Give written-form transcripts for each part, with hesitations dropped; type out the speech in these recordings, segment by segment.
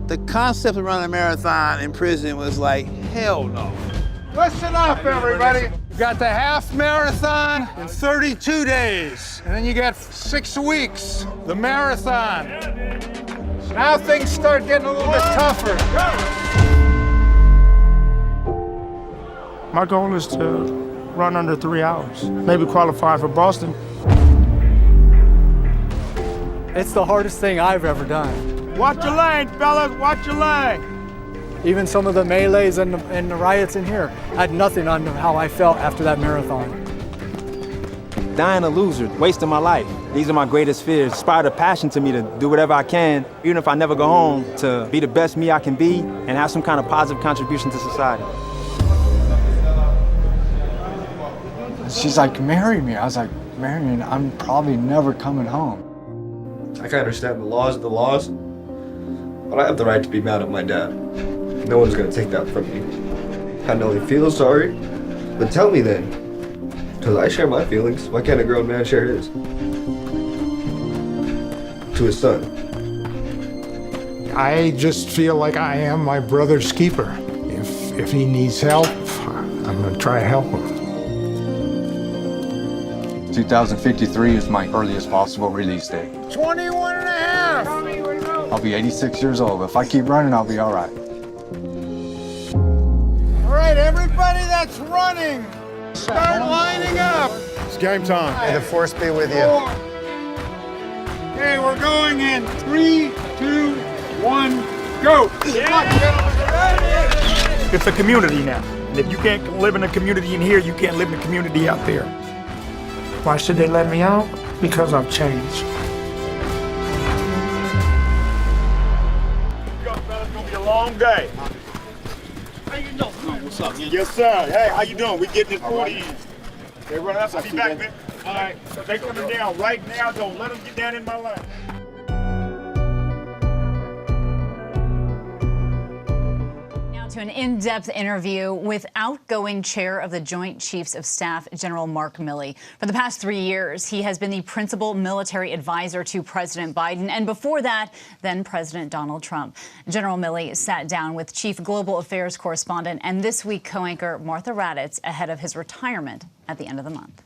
The concept of running a marathon in prison was like, hell no. Listen up, everybody. You got the half marathon in 32 days, and then you got 6 weeks, the marathon. So now things start getting a little bit tougher. My goal is to run under 3 hours, maybe qualify for Boston. It's the hardest thing I've ever done. Watch your lane, fellas, watch your lane. Even some of the melees and the riots in here had nothing on how I felt after that marathon. Dying a loser, wasting my life. These are my greatest fears. Inspired a passion to me to do whatever I can, even if I never go home, to be the best me I can be and have some kind of positive contribution to society. She's like, marry me. I was like, Marion, I'm probably never coming home. I can understand the laws are the laws, but I have the right to be mad at my dad. No one's gonna take that from me. I know he feels sorry, but tell me then. Because I share my feelings. Why can't a grown man share his? To his son. I just feel like I am my brother's keeper. If he needs help, I'm gonna try to help him. 2053 is my earliest possible release date. 21 and a half. I'll be 86 years old. If I keep running, I'll be all right. All right, everybody that's running, start lining up. It's game time. May the force be with you. Okay, we're going in 3, 2, 1, go. It's a community now. And if you can't live in a community in here, you can't live in a community out there. Why should they let me out? Because I've changed. It's gonna be a long day. How you doing? What's up, man? Yes, sir. Hey, how you doing? We getting this 40 in. They running up. I'll be back, man. All right. So they coming down right now. Don't let them get down in my line. To an in-depth interview with outgoing chair of the Joint Chiefs of Staff, General Mark Milley. For the past 3 years, he has been the principal military advisor to President Biden, and before that, then President Donald Trump. General Milley sat down with Chief Global Affairs correspondent and This Week co-anchor Martha Raddatz ahead of his retirement at the end of the month.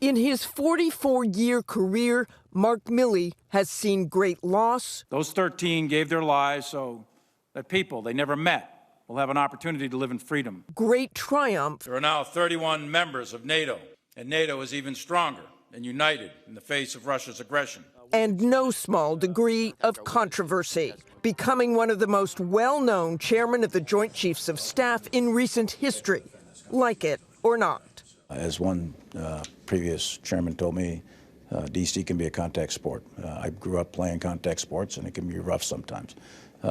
In his 44-year career, Mark Milley has seen great loss. Those 13 gave their lives so that people they never met will have an opportunity to live in freedom. Great triumph. There are now 31 members of NATO, and NATO is even stronger and united in the face of Russia's aggression. And no small degree of controversy, becoming one of the most well-known chairmen of the Joint Chiefs of Staff in recent history, like it or not. As one previous chairman told me, DC can be a contact sport. I grew up playing contact sports, and it can be rough sometimes.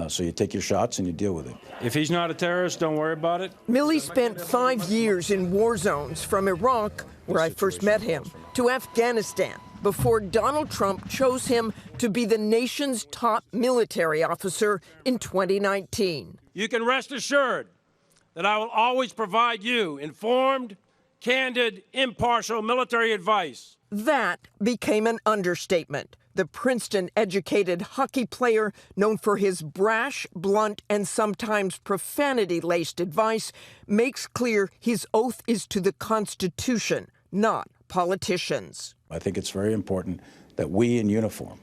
So you take your shots and you deal with it. If he's not a terrorist, don't worry about it. Milley spent 5 years in war zones, from Iraq, where I first met him, to Afghanistan, before Donald Trump chose him to be the nation's top military officer in 2019. You can rest assured that I will always provide you informed, candid, impartial military advice. That became an understatement. The Princeton-educated hockey player, known for his brash, blunt, and sometimes profanity-laced advice, makes clear his oath is to the Constitution, not politicians. I think it's very important that we in uniform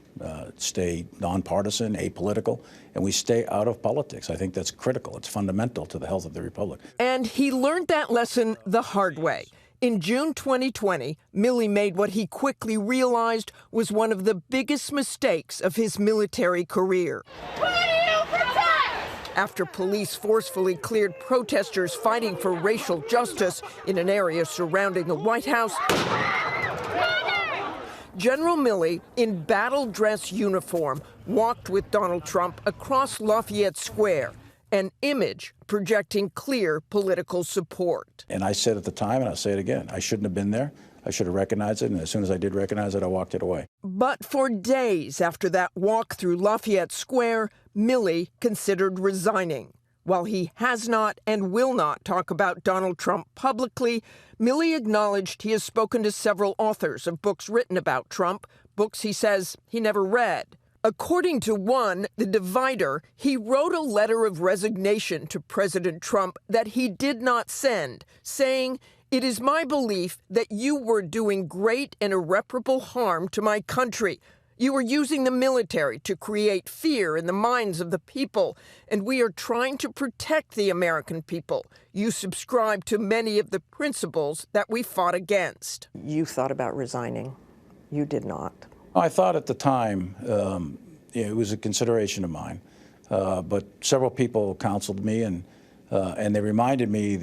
stay nonpartisan, apolitical, and we stay out of politics. I think that's critical. It's fundamental to the health of the Republic. And he learned that lesson the hard way. In June 2020, Milley made what he quickly realized was one of the biggest mistakes of his military career. Who do you protect? After police forcefully cleared protesters fighting for racial justice in an area surrounding the White House, General Milley, in battle dress uniform, walked with Donald Trump across Lafayette Square, an image projecting clear political support. And I said at the time, and I'll say it again, I shouldn't have been there. I should have recognized it, and as soon as I did recognize it, I walked it away. But for days after that walk through Lafayette Square, Milley considered resigning. While he has not and will not talk about Donald Trump publicly, Milley acknowledged he has spoken to several authors of books written about Trump, books he says he never read. According to one, the divider, he wrote a letter of resignation to President Trump that he did not send, saying, "It is my belief that you were doing great and irreparable harm to my country. You were using the military to create fear in the minds of the people, and we are trying to protect the American people. You subscribe to many of the principles that we fought against." You thought about resigning. You did not. I thought at the time it was a consideration of mine, but several people counseled me, and they reminded me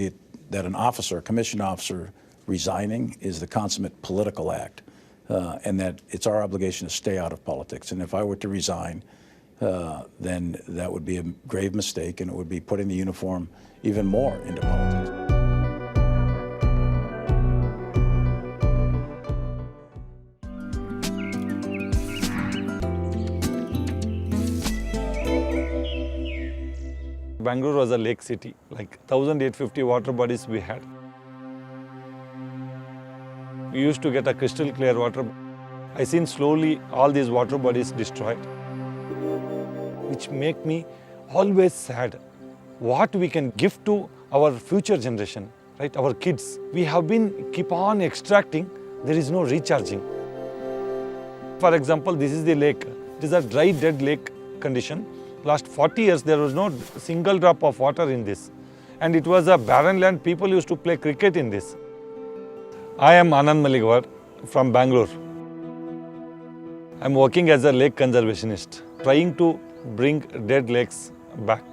that an officer, a commissioned officer, resigning is the consummate political act, and that it's our obligation to stay out of politics. And if I were to resign, then that would be a grave mistake, and it would be putting the uniform even more into politics. Bangalore was a lake city, like 1,850 water bodies we had. We used to get a crystal clear water. I seen slowly all these water bodies destroyed, which make me always sad. What we can give to our future generation, right? Our kids. We have been keep on extracting, there is no recharging. For example, this is the lake. It is a dry, dead lake condition. Last 40 years, there was no single drop of water in this. And it was a barren land. People used to play cricket in this. I am Anand Maligwar from Bangalore. I'm working as a lake conservationist, trying to bring dead lakes back.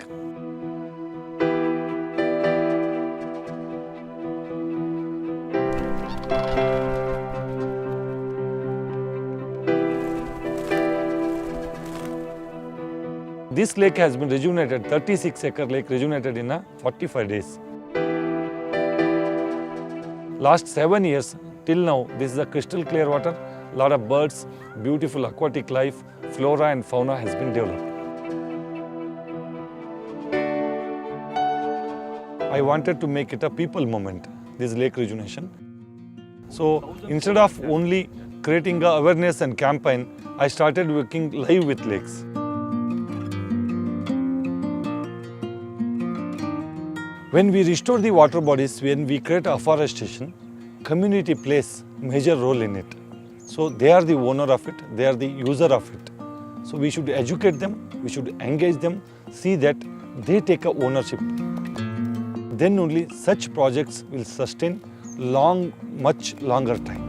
This lake has been rejuvenated, 36-acre lake rejuvenated in 45 days. Last 7 years, till now, this is a crystal clear water. A lot of birds, beautiful aquatic life, flora and fauna has been developed. I wanted to make it a people movement, this lake rejuvenation. So instead of only creating an awareness and campaign, I started working live with lakes. When we restore the water bodies, when we create afforestation, community plays a major role in it. So they are the owner of it, they are the user of it. So we should educate them, we should engage them, see that they take a ownership. Then only such projects will sustain much longer time.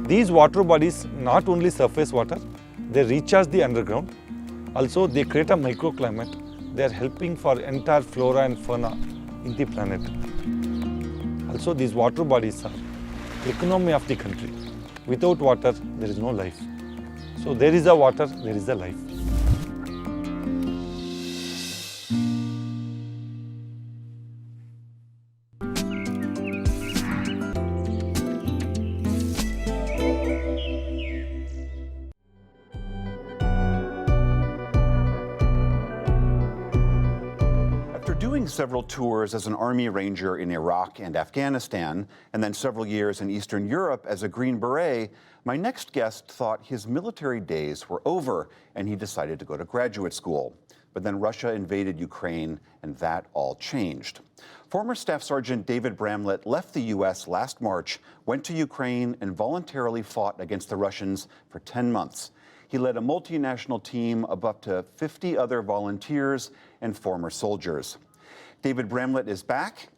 These water bodies not only surface water, they recharge the underground. Also, they create a microclimate. They are helping for entire flora and fauna in the planet. Also, these water bodies are the economy of the country. Without water, there is no life. So there is a water, there is a life. Several tours as an Army Ranger in Iraq and Afghanistan, and then several years in Eastern Europe as a Green Beret, my next guest thought his military days were over and he decided to go to graduate school. But then Russia invaded Ukraine and that all changed. Former Staff Sergeant David Bramlett left the U.S. last March, went to Ukraine, and voluntarily fought against the Russians for 10 months. He led a multinational team of up to 50 other volunteers and former soldiers. David Bramlett is back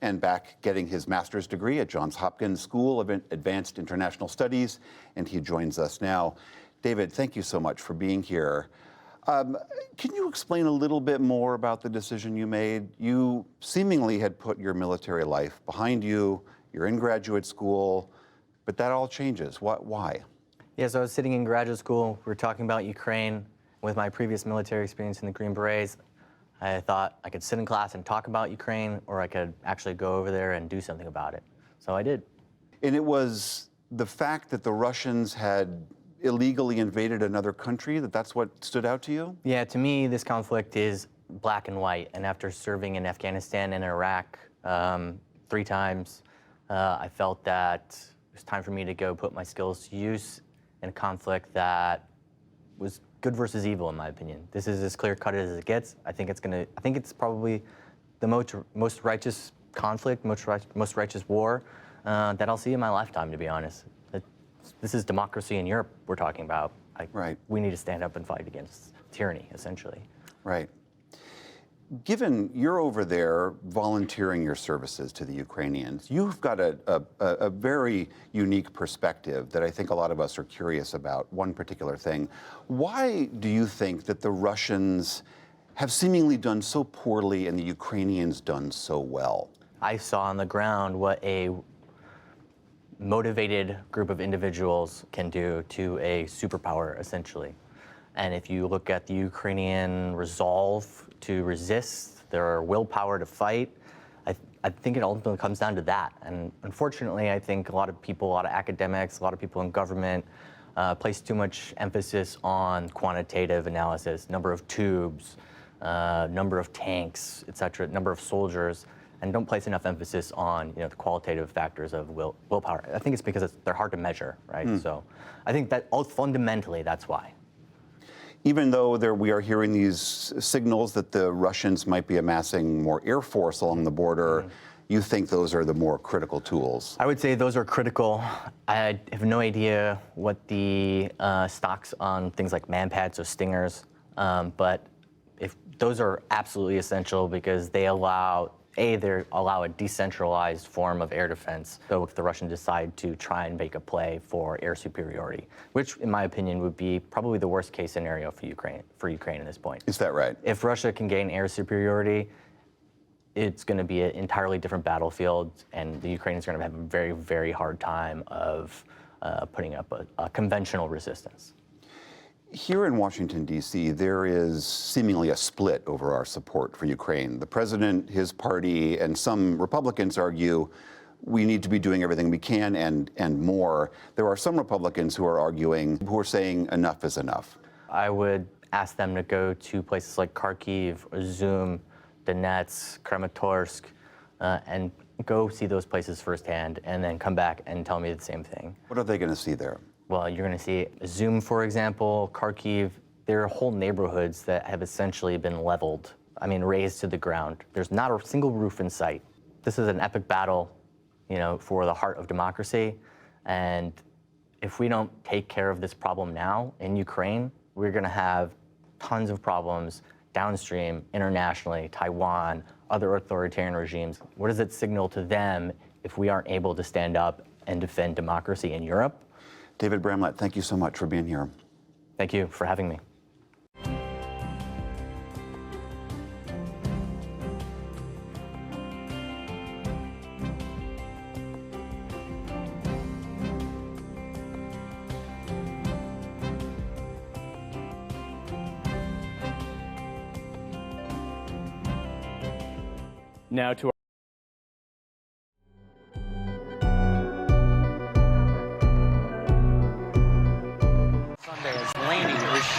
getting his master's degree at Johns Hopkins School of Advanced International Studies, and he joins us now. David, thank you so much for being here. Can you explain a little bit more about the decision you made? You seemingly had put your military life behind you, you're in graduate school, but that all changes. Why? Yeah, so I was sitting in graduate school, we were talking about Ukraine. With my previous military experience in the Green Berets, I thought I could sit in class and talk about Ukraine, or I could actually go over there and do something about it. So I did. And it was the fact that the Russians had illegally invaded another country, that's what stood out to you? Yeah, to me, this conflict is black and white. And after serving in Afghanistan and Iraq 3 times, I felt that it was time for me to go put my skills to use in a conflict that was good versus evil, in my opinion. This is as clear-cut as it gets. I think it's probably the most righteous conflict, most righteous war that I'll see in my lifetime, to be honest. This is democracy in Europe we're talking about. Right. We need to stand up and fight against tyranny, essentially. Right. Given you're over there volunteering your services to the Ukrainians, you've got a very unique perspective that I think a lot of us are curious about, one particular thing. Why do you think that the Russians have seemingly done so poorly and the Ukrainians done so well? I saw on the ground what a motivated group of individuals can do to a superpower, essentially. And if you look at the Ukrainian resolve to resist, their willpower to fight, I think it ultimately comes down to that. And unfortunately, I think a lot of people, a lot of academics, a lot of people in government place too much emphasis on quantitative analysis, number of tubes, number of tanks, et cetera, number of soldiers, and don't place enough emphasis on the qualitative factors of willpower. I think it's because they're hard to measure, right? So I think that fundamentally that's why. Even though we are hearing these signals that the Russians might be amassing more air force along the border, you think those are the more critical tools? I would say those are critical. I have no idea what the stocks on things like manpads or stingers, but if those are absolutely essential because they allow a decentralized form of air defense. So if the Russians decide to try and make a play for air superiority, which in my opinion would be probably the worst case scenario for Ukraine at this point. Is that right? If Russia can gain air superiority, it's going to be an entirely different battlefield, and the Ukrainians are going to have a very, very hard time of putting up a conventional resistance. Here in Washington, D.C., there is seemingly a split over our support for Ukraine. The president, his party, and some Republicans argue we need to be doing everything we can and more. There are some Republicans who are saying enough is enough. I would ask them to go to places like Kharkiv, Izum, Donetsk, Kramatorsk, and go see those places firsthand, and then come back and tell me the same thing. What are they going to see there? Well, you're going to see Izum, for example, Kharkiv. There are whole neighborhoods that have essentially been leveled, razed to the ground. There's not a single roof in sight. This is an epic battle, for the heart of democracy. And if we don't take care of this problem now in Ukraine, we're going to have tons of problems downstream, internationally, Taiwan, other authoritarian regimes. What does it signal to them if we aren't able to stand up and defend democracy in Europe? David Bramlett, thank you so much for being here. Thank you for having me. Now to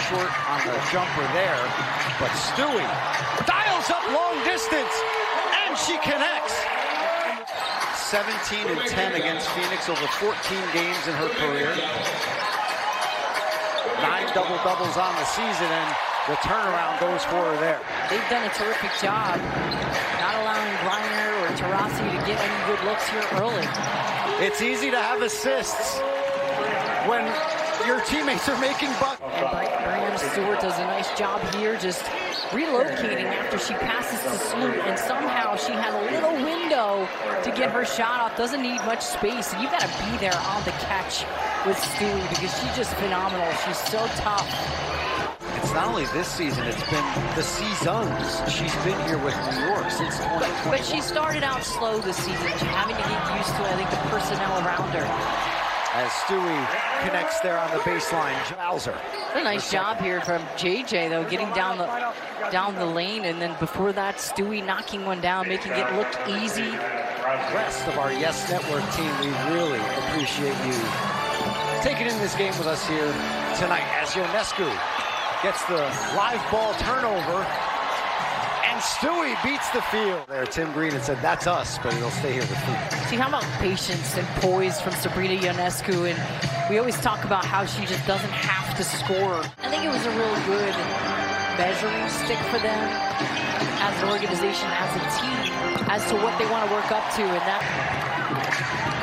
short on the jumper there, but Stewie dials up long distance, and she connects. 17-10 against Phoenix over 14 games in her career. 9 double-doubles on the season, and the turnaround goes for her there. They've done a terrific job not allowing Griner or Taurasi to get any good looks here early. It's easy to have assists when your teammates are making bucks. Brianna Stewart does a nice job here, just relocating after she passes to Sloot, and somehow she had a little window to get her shot off. Doesn't need much space, and you got to be there on the catch with Stewie because she's just phenomenal. She's so tough. It's not only this season, it's been the seasons. She's been here with New York since 2020. But she started out slow this season, having to get used to, I think, the personnel around her. As Stewie connects there on the baseline, Bowser. A nice job here from JJ, though, getting down the lane, and then before that, Stewie knocking one down, making it look easy. Rest of our Yes Network team, we really appreciate you taking in this game with us here tonight as Ionescu gets the live ball turnover, and Stewie beats the field. There, Tim Green had said, that's us, but he'll stay here with me. See, how about patience and poise from Sabrina Ionescu, and We always talk about how she just doesn't have to score. I think it was a real good measuring stick for them as an organization, as a team, as to what they want to work up to, and that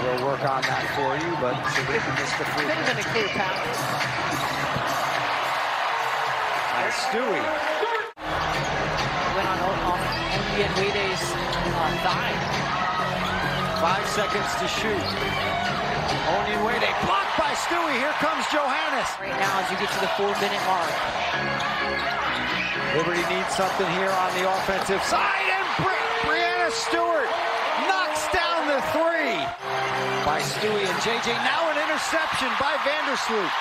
We'll work on that for you, but Sabrina missed the free. could have been a clear pass. Nice Stewie. Went on Onyewede's thigh. 5 seconds to shoot. Onyenwede blocked by Stewie. Here comes Johannes. Right now, as you get to the 4-minute mark. Liberty needs something here on the offensive side, and Brianna Stewart knocks down the three by Stewie and JJ. Now an interception by Vandersloot.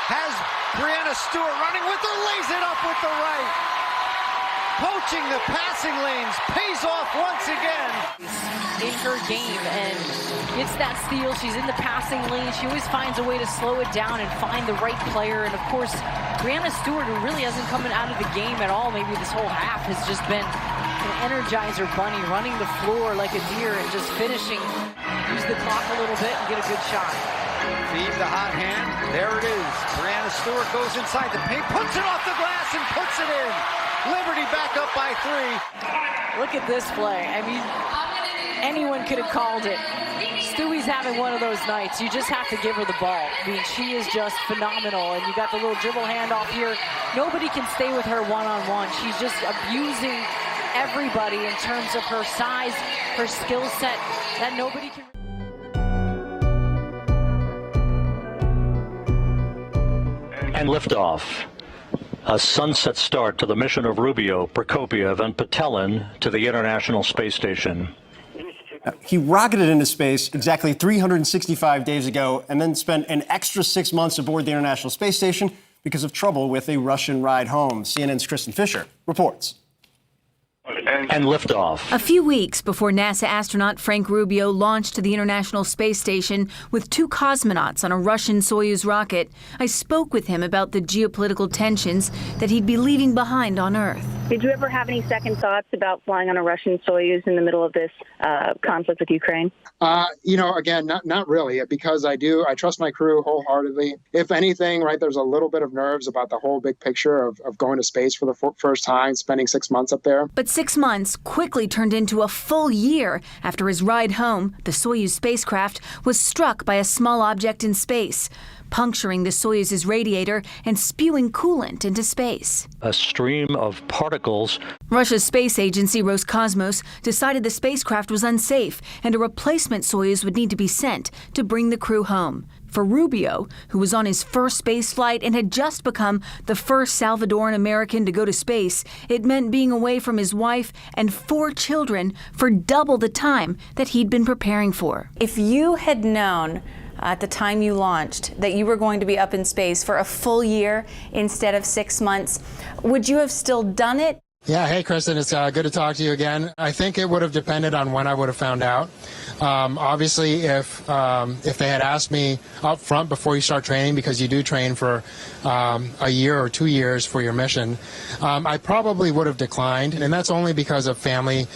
Has Brianna Stewart running with her, lays it up with the right. Poaching the passing lanes, pays off once again. In her game and gets that steal. She's in the passing lane. She always finds a way to slow it down and find the right player. And of course, Brianna Stewart, who really hasn't come out of the game at all, maybe this whole half, has just been an energizer bunny, running the floor like a deer and just finishing. Use the clock a little bit and get a good shot. Feed the hot hand. There it is. Brianna Stewart goes inside the paint, puts it off the glass and puts it in. Liberty back up by 3. Look at this play. I mean, anyone could have called it. Stewie's having one of those nights. You just have to give her the ball. I mean, she is just phenomenal. And you got the little dribble handoff here. Nobody can stay with her one-on-one. She's just abusing everybody in terms of her size, her skill set, that nobody can. And liftoff. A sunset start to the mission of Rubio, Prokopiev, and Patelin to the International Space Station. He rocketed into space exactly 365 days ago and then spent an extra 6 months aboard the International Space Station because of trouble with a Russian ride home. CNN's Kristen Fisher reports. And liftoff. A few weeks before NASA astronaut Frank Rubio launched to the International Space Station with 2 cosmonauts on a Russian Soyuz rocket, I spoke with him about the geopolitical tensions that he'd be leaving behind on Earth. Did you ever have any second thoughts about flying on a Russian Soyuz in the middle of this conflict with Ukraine? Again, not really, because I trust my crew wholeheartedly. If anything, right, there's a little bit of nerves about the whole big picture of going to space for the first time, spending 6 months up there. But 6 months quickly turned into a full year after his ride home. The Soyuz spacecraft was struck by a small object in space, puncturing the Soyuz's radiator and spewing coolant into space. A stream of particles. Russia's space agency Roscosmos decided the spacecraft was unsafe and a replacement Soyuz would need to be sent to bring the crew home. For Rubio, who was on his first space flight and had just become the first Salvadoran American to go to space, it meant being away from his wife and 4 children for double the time that he'd been preparing for. If you had known at the time you launched that you were going to be up in space for a full year instead of 6 months, would you have still done it? Yeah, hey, Kristen, it's good to talk to you again. I think it would have depended on when I would have found out. Obviously, if they had asked me up front before you start training, because you do train for a year or 2 years for your mission, I probably would have declined, and that's only because of family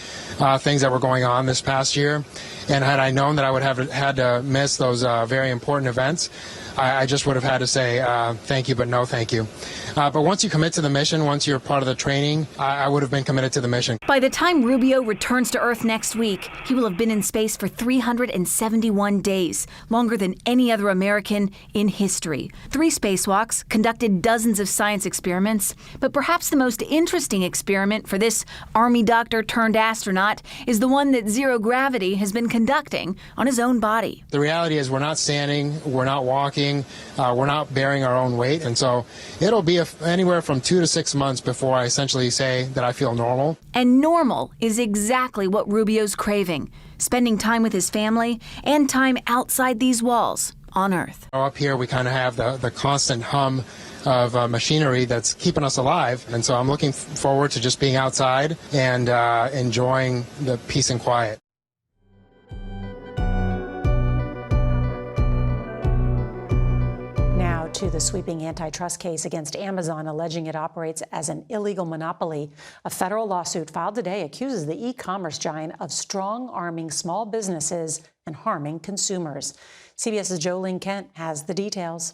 things that were going on this past year. And had I known that I would have had to miss those very important events, I just would have had to say thank you, but no thank you. But once you commit to the mission, once you're part of the training, I would have been committed to the mission. By the time Rubio returns to Earth next week, he will have been in space for 371 days, longer than any other American in history. 3 spacewalks, conducted dozens of science experiments, but perhaps the most interesting experiment for this Army doctor turned astronaut is the one that Zero Gravity has been conducting on his own body. The reality is we're not standing, we're not walking, we're not bearing our own weight, and so it'll be anywhere from 2 to 6 months before I essentially say that I feel normal. And normal is exactly what Rubio's craving, spending time with his family and time outside these walls on Earth. Up here we kind of have the constant hum of machinery that's keeping us alive, and so I'm looking forward to just being outside and enjoying the peace and quiet. Now to the sweeping antitrust case against Amazon, alleging it operates as an illegal monopoly. A federal lawsuit filed today accuses the e-commerce giant of strong-arming small businesses and harming consumers. CBS's Jolene Kent has the details.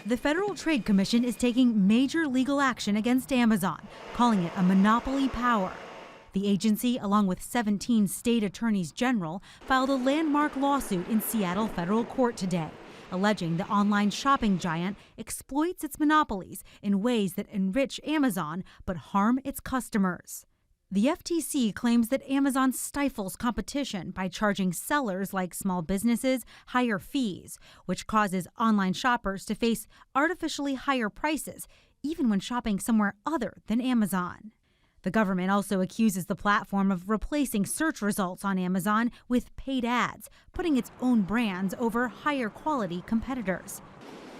The Federal Trade Commission is taking major legal action against Amazon, calling it a monopoly power. The agency, along with 17 state attorneys general, filed a landmark lawsuit in Seattle federal court today, alleging the online shopping giant exploits its monopolies in ways that enrich Amazon but harm its customers. The FTC claims that Amazon stifles competition by charging sellers like small businesses higher fees, which causes online shoppers to face artificially higher prices, even when shopping somewhere other than Amazon. The government also accuses the platform of replacing search results on Amazon with paid ads, putting its own brands over higher quality competitors.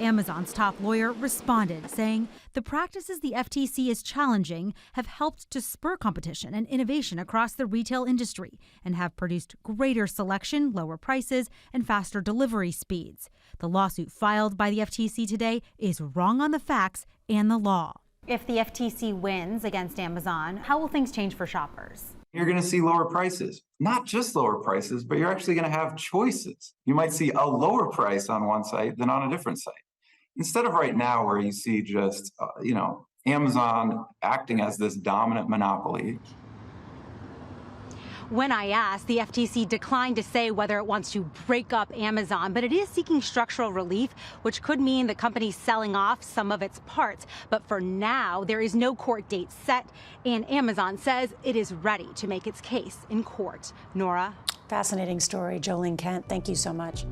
Amazon's top lawyer responded, saying the practices the FTC is challenging have helped to spur competition and innovation across the retail industry and have produced greater selection, lower prices, and faster delivery speeds. The lawsuit filed by the FTC today is wrong on the facts and the law. If the FTC wins against Amazon, how will things change for shoppers? You're going to see lower prices. Not just lower prices, but you're actually going to have choices. You might see a lower price on one site than on a different site. Instead of right now where you see just, Amazon acting as this dominant monopoly. When I asked, the FTC declined to say whether it wants to break up Amazon, but it is seeking structural relief, which could mean the company selling off some of its parts. But for now, there is no court date set, and Amazon says it is ready to make its case in court. Nora? Fascinating story. Jolene Kent, thank you so much.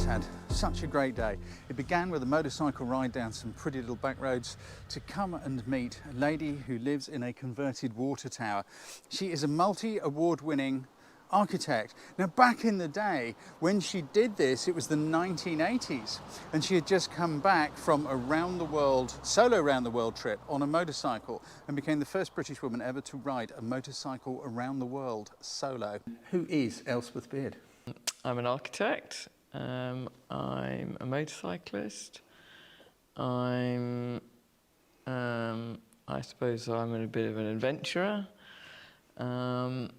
Had such a great day. It began with a motorcycle ride down some pretty little back roads to come and meet a lady who lives in a converted water tower. She is a multi-award-winning architect. Now, back in the day when she did this, it was the 1980s, and she had just come back from a solo around the world trip on a motorcycle and became the first British woman ever to ride a motorcycle around the world solo. Who is Elspeth Beard? I'm an architect. I'm a motorcyclist. I suppose I'm a bit of an adventurer. That's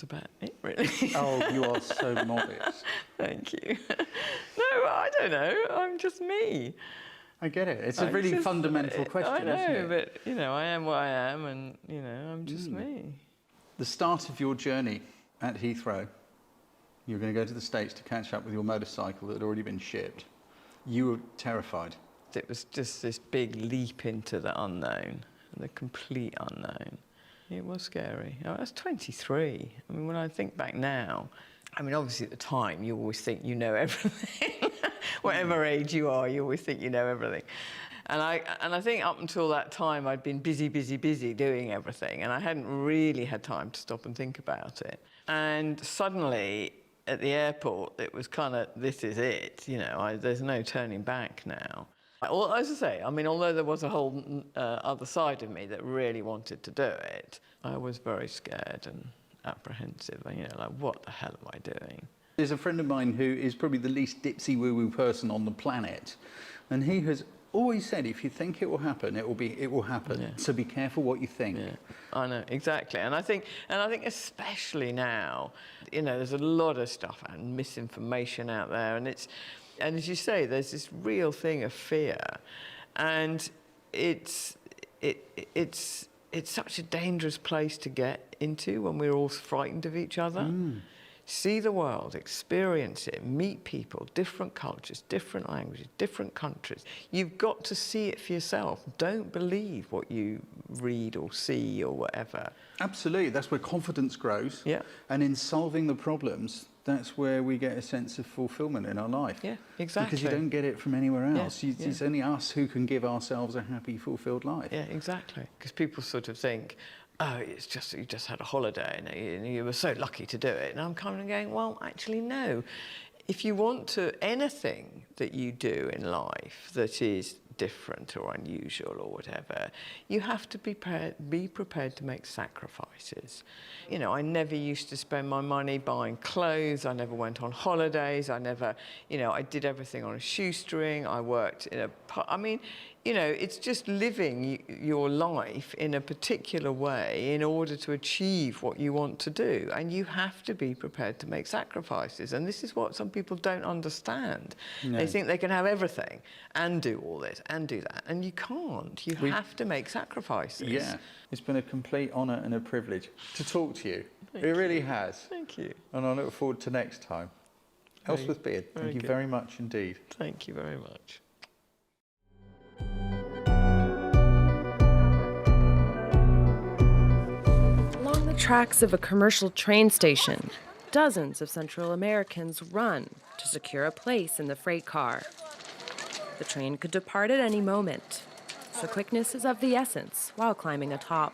about it, really. Oh, you are so modest. Thank you. No, I don't know. I'm just me. I get it. It's a really fundamental question, I know, isn't it? but, I am what I am, and, I'm just me. The start of your journey at Heathrow, you were going to go to the States to catch up with your motorcycle that had already been shipped. You were terrified. It was just this big leap into the unknown, the complete unknown. It was scary. I was 23. I mean, when I think back now, obviously at the time, you always think you know everything. Whatever age you are, you always think you know everything. And I think up until that time, I'd been busy doing everything, and I hadn't really had time to stop and think about it. And suddenly, at the airport, it was kind of, this is it, there's no turning back now. Well, as I say, although there was a whole other side of me that really wanted to do it, I was very scared and apprehensive, what the hell am I doing? There's a friend of mine who is probably the least dipsy woo-woo person on the planet, and he has always said, if you think it will happen, it will happen. Yeah. So be careful what you think. Yeah, I know, exactly. And I think especially now, there's a lot of stuff and misinformation out there, and as you say, there's this real thing of fear, and it's such a dangerous place to get into when we're all frightened of each other. See the world, experience it, meet people, different cultures, different languages, different countries. You've got to see it for yourself. Don't believe what you read or see or whatever. Absolutely, that's where confidence grows. Yeah. And in solving the problems, that's where we get a sense of fulfillment in our life. Yeah, exactly. Because you don't get it from anywhere else. Yeah, It's only us who can give ourselves a happy, fulfilled life. Yeah, exactly. Because people sort of think, oh, it's just you just had a holiday and you were so lucky to do it. And I'm kind of going, well, actually, no. If you want to, anything that you do in life that is different or unusual or whatever, you have to be prepared to make sacrifices. You know, I never used to spend my money buying clothes. I never went on holidays. I never, you know, I did everything on a shoestring. I worked in a, I mean, you know, it's just living your life in a particular way in order to achieve what you want to do. And you have to be prepared to make sacrifices. And this is what some people don't understand. No. They think they can have everything and do all this and do that. And you can't. You have to make sacrifices. Yeah, it's been a complete honour and a privilege to talk to you. It really has. Thank you. And I look forward to next time. Ellsworth Beard, thank you very much indeed. Thank you very much. Along the tracks of a commercial train station, dozens of Central Americans run to secure a place in the freight car. The train could depart at any moment, so quickness is of the essence while climbing atop.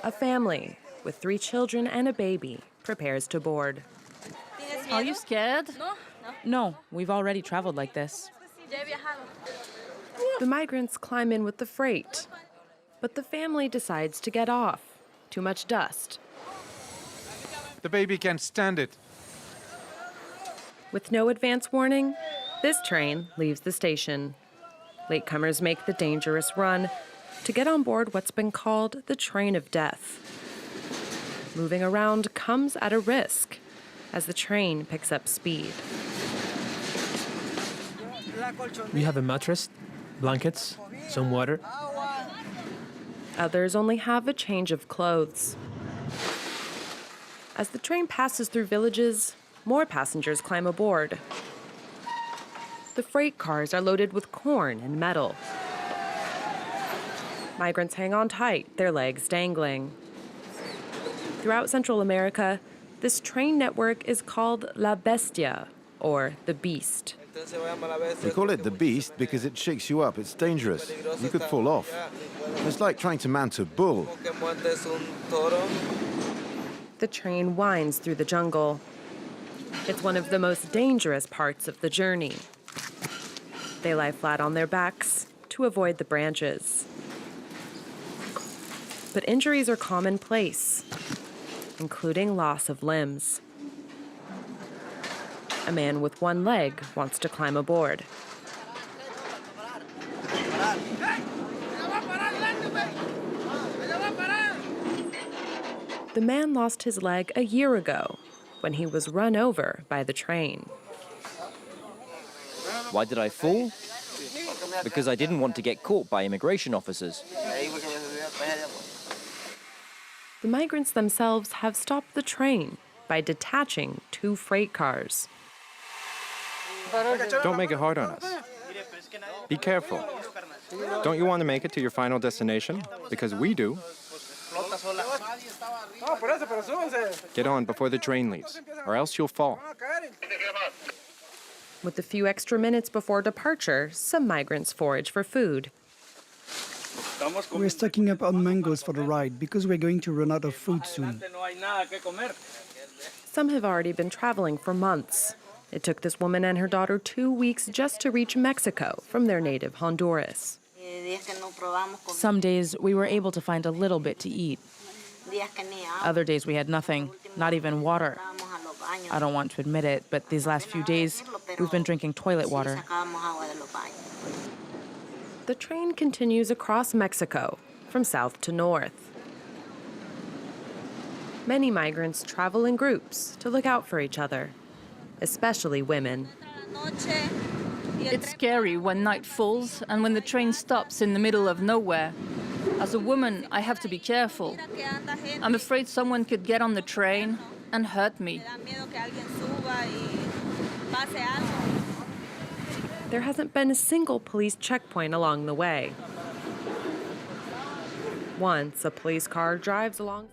A family with 3 children and a baby prepares to board. Are you scared? No, we've already traveled like this. The migrants climb in with the freight, but the family decides to get off. Too much dust. The baby can't stand it. With no advance warning, this train leaves the station. Latecomers make the dangerous run to get on board what's been called the train of death. Moving around comes at a risk as the train picks up speed. We have a mattress, blankets, some water. Others only have a change of clothes. As the train passes through villages, more passengers climb aboard. The freight cars are loaded with corn and metal. Migrants hang on tight, their legs dangling. Throughout Central America, this train network is called La Bestia, or the Beast. We call it the Beast because it shakes you up. It's dangerous. You could fall off. It's like trying to mount a bull. The train winds through the jungle. It's one of the most dangerous parts of the journey. They lie flat on their backs to avoid the branches. But injuries are commonplace, including loss of limbs. A man with one leg wants to climb aboard. The man lost his leg a year ago when he was run over by the train. Why did I fall? Because I didn't want to get caught by immigration officers. The migrants themselves have stopped the train by detaching 2 freight cars. Don't make it hard on us. Be careful. Don't you want to make it to your final destination? Because we do. Get on before the train leaves, or else you'll fall. With a few extra minutes before departure, some migrants forage for food. We're stocking up on mangoes for the ride because we're going to run out of food soon. Some have already been traveling for months. It took this woman and her daughter 2 weeks just to reach Mexico from their native Honduras. Some days we were able to find a little bit to eat. Other days we had nothing, not even water. I don't want to admit it, but these last few days we've been drinking toilet water. The train continues across Mexico from south to north. Many migrants travel in groups to look out for each other, especially women. It's scary when night falls and when the train stops in the middle of nowhere. As a woman, I have to be careful. I'm afraid someone could get on the train and hurt me. There hasn't been a single police checkpoint along the way. Once a police car drives along.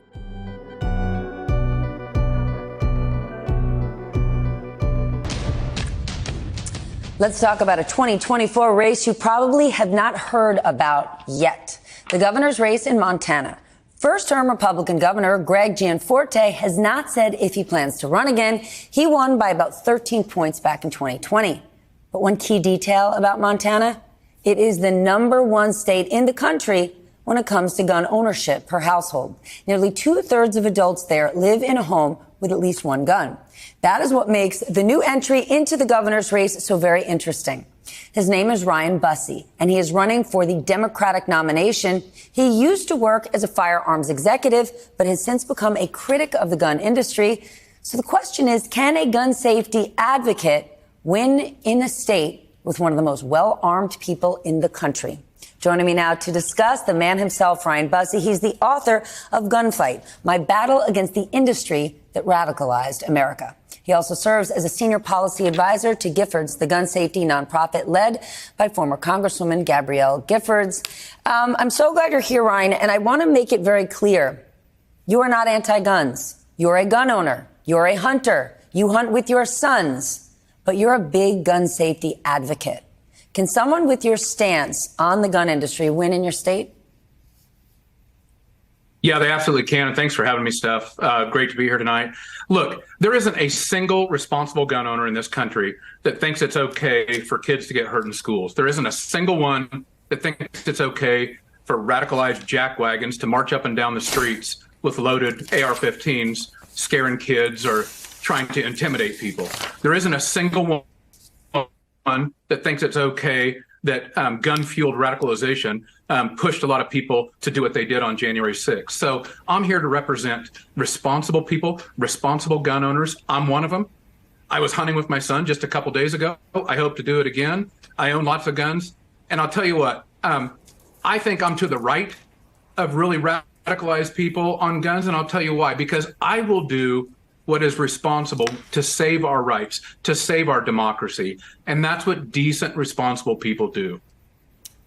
Let's talk about a 2024 race you probably have not heard about yet. The governor's race in Montana. First-term Republican Governor Greg Gianforte has not said if he plans to run again. He won by about 13 points back in 2020. But one key detail about Montana, It is the #1 state in the country when it comes to gun ownership per household. Nearly 2/3 of adults there live in a home with at least one gun. That is what makes the new entry into the governor's race so very interesting. His name is Ryan Busse, and he is running for the Democratic nomination. He used to work as a firearms executive, but has since become a critic of the gun industry. So the question is, can a gun safety advocate win in a state with one of the most well-armed people in the country? Joining me now to discuss, the man himself, Ryan Busse. He's the author of Gunfight, My Battle Against the Industry That Radicalized America. He also serves as a senior policy advisor to Giffords, the gun safety nonprofit led by former Congresswoman Gabrielle Giffords. I'm so glad you're here, Ryan, and I want to make it very clear. You are not anti-guns. You're a gun owner. You're a hunter. You hunt with your sons, but you're a big gun safety advocate. Can someone with your stance on the gun industry win in your state? Yeah, they absolutely can. And thanks for having me, Steph. Great to be here tonight. Look, there isn't a single responsible gun owner in this country that thinks it's okay for kids to get hurt in schools. There isn't a single one that thinks it's okay for radicalized jackwagons to march up and down the streets with loaded AR-15s, scaring kids or trying to intimidate people. There isn't a single one that thinks it's okay that gun-fueled radicalization pushed a lot of people to do what they did on January 6th. So I'm here to represent responsible people, responsible gun owners. I'm one of them. I was hunting with my son just a couple days ago. I hope to do it again. I own lots of guns. And I'll tell you what, I think I'm to the right of really radicalized people on guns. And I'll tell you why, because I will do what is responsible to save our rights, to save our democracy. And that's what decent, responsible people do.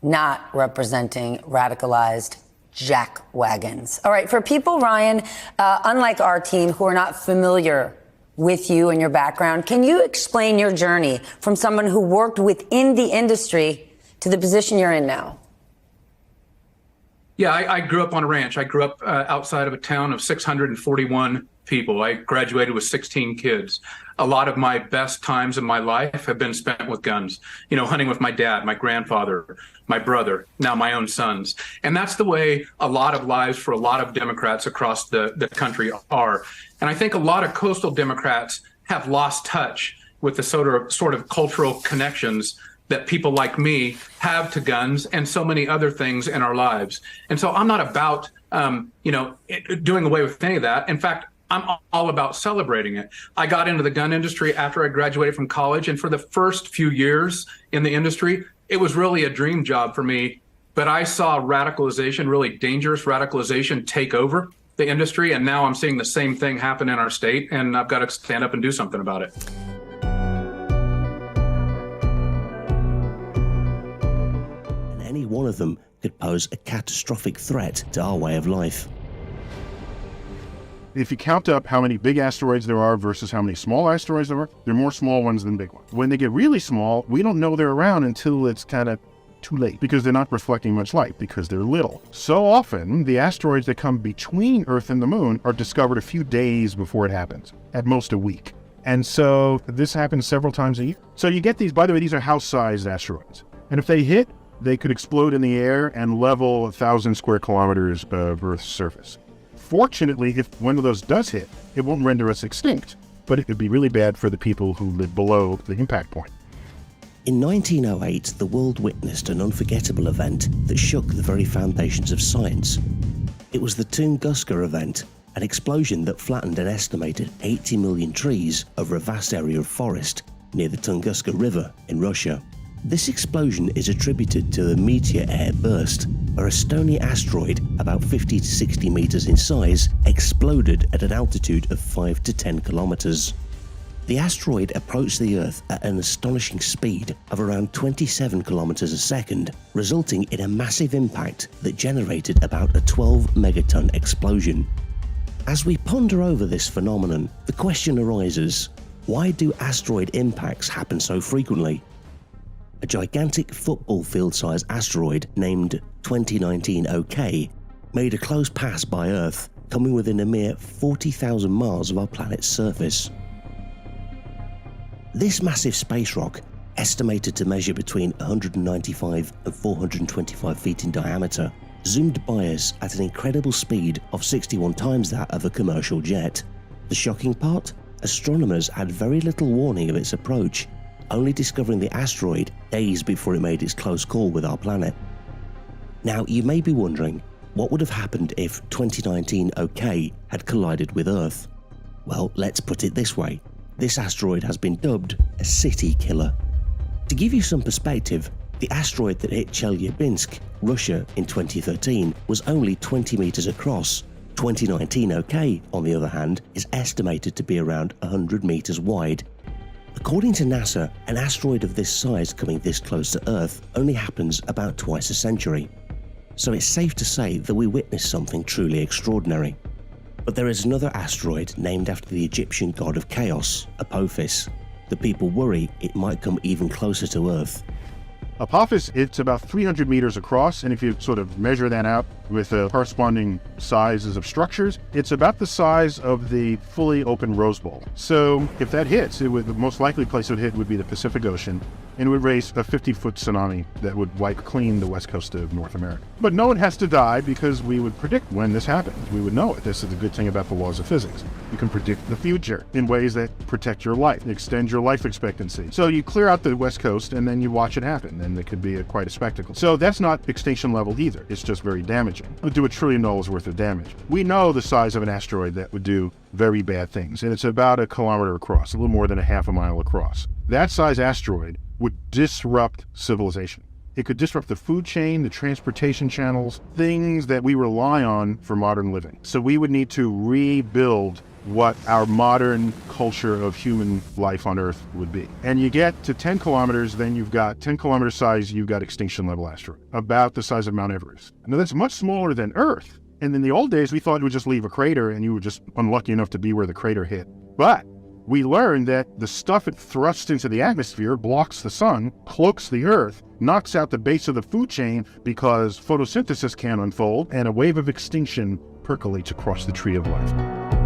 Not representing radicalized jackwagons. All right, for people, Ryan, unlike our team who are not familiar with you and your background, can you explain your journey from someone who worked within the industry to the position you're in now? Yeah, I grew up on a ranch. I grew up outside of a town of 641 people. I graduated with 16 kids. A lot of my best times in my life have been spent with guns, you know, hunting with my dad, my grandfather, my brother, now my own sons. And that's the way a lot of lives for a lot of Democrats across the country are. And I think a lot of coastal Democrats have lost touch with the sort of cultural connections that people like me have to guns and so many other things in our lives. And so I'm not about, doing away with any of that. In fact, I'm all about celebrating it. I got into the gun industry after I graduated from college, and for the first few years in the industry, it was really a dream job for me. But I saw radicalization, really dangerous radicalization, take over the industry, and now I'm seeing the same thing happen in our state, and I've got to stand up and do something about it. And any one of them could pose a catastrophic threat to our way of life. If you count up how many big asteroids there are versus how many small asteroids there are more small ones than big ones. When they get really small, we don't know they're around until it's kind of too late because they're not reflecting much light because they're little. So often, the asteroids that come between Earth and the Moon are discovered a few days before it happens, at most a week. And so this happens several times a year. So you get these, by the way, these are house-sized asteroids. And if they hit, they could explode in the air and level 1,000 square kilometers of Earth's surface. Fortunately, if one of those does hit, it won't render us extinct, but it could be really bad for the people who live below the impact point. In 1908, the world witnessed an unforgettable event that shook the very foundations of science. It was the Tunguska event, an explosion that flattened an estimated 80 million trees over a vast area of forest near the Tunguska River in Russia. This explosion is attributed to the meteor air burst, where a stony asteroid about 50 to 60 meters in size exploded at an altitude of 5 to 10 kilometers. The asteroid approached the Earth at an astonishing speed of around 27 kilometers a second, resulting in a massive impact that generated about a 12 megaton explosion. As we ponder over this phenomenon, the question arises, why do asteroid impacts happen so frequently? A gigantic football field-sized asteroid named 2019 OK made a close pass by Earth, coming within a mere 40,000 miles of our planet's surface. This massive space rock estimated to measure between 195 and 425 feet in diameter, zoomed by us at an incredible speed of 61 times that of a commercial jet. The shocking part? Astronomers had very little warning of its approach, only discovering the asteroid days before it made its close call with our planet. Now, you may be wondering, what would have happened if 2019 OK had collided with Earth? Well, let's put it this way. This asteroid has been dubbed a city killer. To give you some perspective, the asteroid that hit Chelyabinsk, Russia, in 2013 was only 20 meters across. 2019 OK, on the other hand, is estimated to be around 100 meters wide. According to NASA, an asteroid of this size coming this close to Earth only happens about twice a century. So it's safe to say that we witnessed something truly extraordinary. But there is another asteroid named after the Egyptian god of chaos, Apophis. The people worry it might come even closer to Earth. Apophis, it's about 300 meters across, and if you sort of measure that out with corresponding sizes of structures, it's about the size of the fully open Rose Bowl. So if that hits, the most likely place it would hit would be the Pacific Ocean, and it would raise a 50-foot tsunami that would wipe clean the west coast of North America. But no one has to die because we would predict when this happens. We would know it. This is the good thing about the laws of physics. You can predict the future in ways that protect your life, extend your life expectancy. So you clear out the west coast and then you watch it happen, and it could be quite a spectacle. So that's not extinction level either. It's just very damaging. It would do $1 trillion worth of damage. We know the size of an asteroid that would do very bad things, and it's about 1 kilometer across, a little more than a half a mile across. That size asteroid would disrupt civilization. It could disrupt the food chain, the transportation channels, things that we rely on for modern living. So we would need to rebuild what our modern culture of human life on Earth would be. And you get to 10 kilometers, then you've got 10 kilometer size, you've got extinction level asteroid, about the size of Mount Everest. Now that's much smaller than Earth. And in the old days, we thought it would just leave a crater and you were just unlucky enough to be where the crater hit. But we learned that the stuff it thrusts into the atmosphere blocks the sun, cloaks the Earth, knocks out the base of the food chain because photosynthesis can't unfold, and a wave of extinction percolates across the tree of life.